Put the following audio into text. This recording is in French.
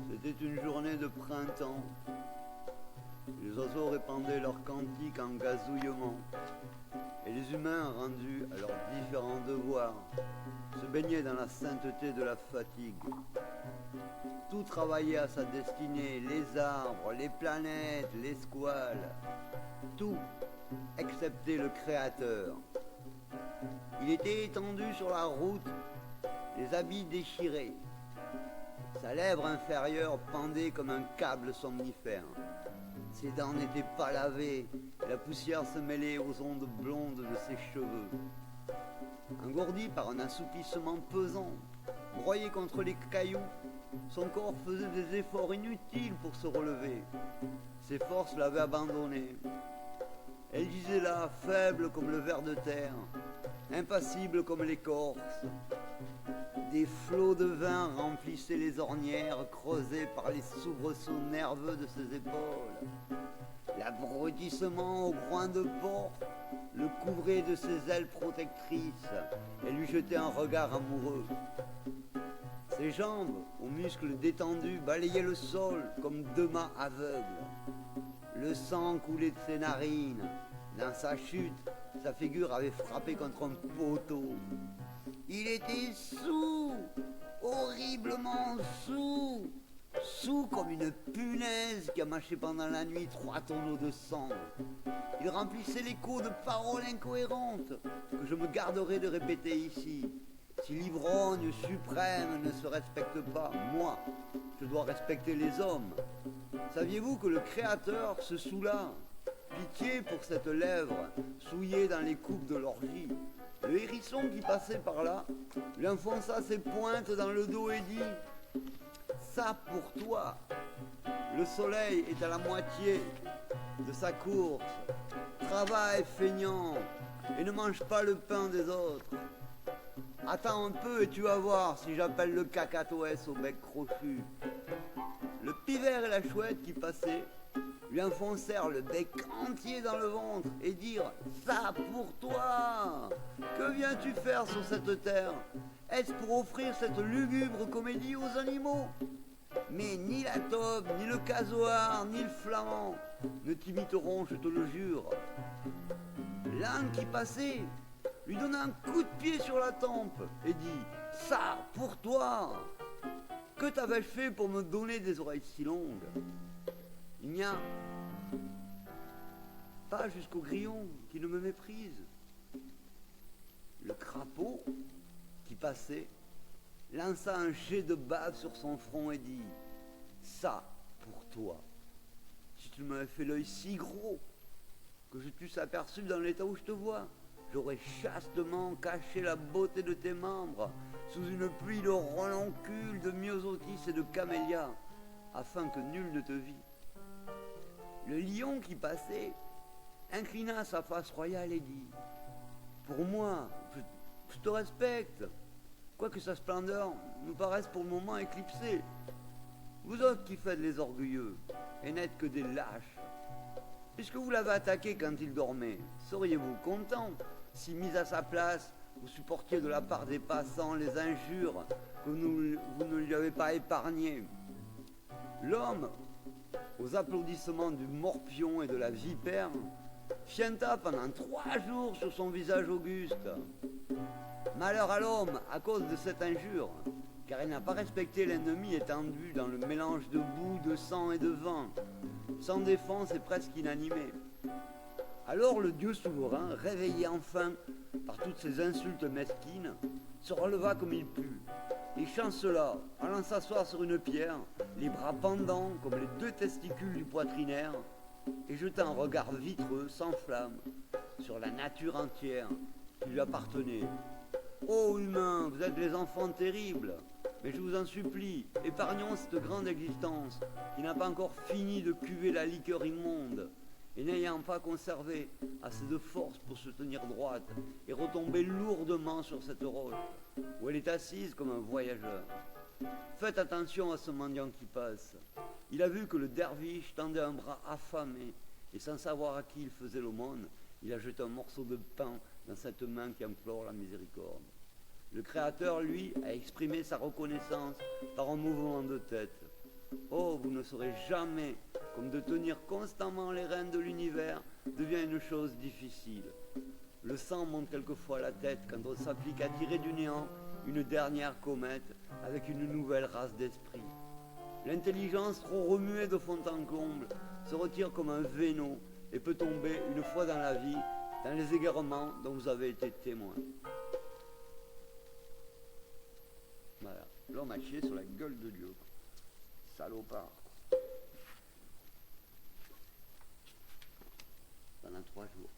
C'était une journée de printemps. Les oiseaux répandaient leurs cantiques en gazouillement. Et les humains, rendus à leurs différents devoirs, se baignaient dans la sainteté de la fatigue. Tout travaillait à sa destinée, les arbres, les planètes, les squales. Tout, excepté le Créateur. Il était étendu sur la route, les habits déchirés. Sa lèvre inférieure pendait comme un câble somnifère. Ses dents n'étaient pas lavées, et la poussière se mêlait aux ondes blondes de ses cheveux. Engourdi par un assoupissement pesant, broyé contre les cailloux, son corps faisait des efforts inutiles pour se relever. Ses forces l'avaient abandonné. Elle gisait là, faible comme le ver de terre, impassible comme l'écorce. Des flots de vin remplissaient les ornières creusées par les soubresauts nerveux de ses épaules. L'abrutissement au groin de porc le couvrait de ses ailes protectrices et lui jetait un regard amoureux. Ses jambes, aux muscles détendus, balayaient le sol comme deux mains aveugles. Le sang coulait de ses narines. Dans sa chute, sa figure avait frappé contre un poteau. Il était saoul, horriblement saoul, saoul comme une punaise qui a mâché pendant la nuit 3 tonneaux de sang. Il remplissait l'écho de paroles incohérentes que je me garderai de répéter ici. Si l'ivrogne suprême ne se respecte pas, moi, je dois respecter les hommes. Saviez-vous que le Créateur se soula? Pitié pour cette lèvre, souillée dans les coupes de l'orgie. Le hérisson qui passait par là lui enfonça ses pointes dans le dos et dit « Ça pour toi !» Le soleil est à la moitié de sa course. Travaille, feignant, et ne mange pas le pain des autres. Attends un peu et tu vas voir si j'appelle le cacatoès au bec crochu. Le pivert et la chouette qui passaient lui enfoncèrent le bec entier dans le ventre et dirent « Ça pour toi ! Que viens-tu faire sur cette terre? Est-ce pour offrir cette lugubre comédie aux animaux? Mais ni la taupe, ni le casoar, ni le flamand ne t'imiteront, je te le jure. » L'âne qui passait lui donna un coup de pied sur la tempe et dit « Ça pour toi ! Que t'avais-je fait pour me donner des oreilles si longues? Il n'y a pas jusqu'au grillon qui ne me méprise. » Le crapaud qui passait lança un jet de bave sur son front et dit « Ça pour toi. Si tu m'avais fait l'œil si gros que je t'eusse aperçu dans l'état où je te vois, j'aurais chastement caché la beauté de tes membres sous une pluie de renoncules, de myosotis et de camélias, afin que nul ne te vît. » Le lion qui passait inclina sa face royale et dit « Pour moi, je te respecte, quoique sa splendeur nous paraisse pour le moment éclipsée. Vous autres qui faites les orgueilleux, et n'êtes que des lâches. Puisque vous l'avez attaqué quand il dormait, seriez-vous content si, mis à sa place, vous supportiez de la part des passants les injures que vous ne lui avez pas épargnées? L'homme, aux applaudissements du morpion et de la vipère, fienta pendant 3 jours sur son visage auguste. Malheur à l'homme à cause de cette injure, car il n'a pas respecté l'ennemi étendu dans le mélange de boue, de sang et de vin, sans défense et presque inanimé. Alors le Dieu souverain, réveillé enfin par toutes ces insultes mesquines, se releva comme il put, et chancela, allant s'asseoir sur une pierre, les bras pendants comme les 2 testicules du poitrinaire, et jeta un regard vitreux, sans flamme, sur la nature entière qui lui appartenait. « Ô humains, vous êtes les enfants terribles, mais je vous en supplie, épargnons cette grande existence qui n'a pas encore fini de cuver la liqueur immonde, et n'ayant pas conservé assez de force pour se tenir droite et retomber lourdement sur cette roche, où elle est assise comme un voyageur. Faites attention à ce mendiant qui passe. Il a vu que le derviche tendait un bras affamé, et sans savoir à qui il faisait l'aumône, il a jeté un morceau de pain dans cette main qui implore la miséricorde. Le Créateur, lui, a exprimé sa reconnaissance par un mouvement de tête. Oh, vous ne saurez jamais comme de tenir constamment les rênes de l'univers devient une chose difficile. Le sang monte quelquefois la tête quand on s'applique à tirer du néant une dernière comète avec une nouvelle race d'esprit. L'intelligence, trop remuée de fond en comble, se retire comme un véno et peut tomber une fois dans la vie dans les égarements dont vous avez été témoin. Voilà, l'homme a chié sur la gueule de Dieu. Salopard. Pendant 3 jours.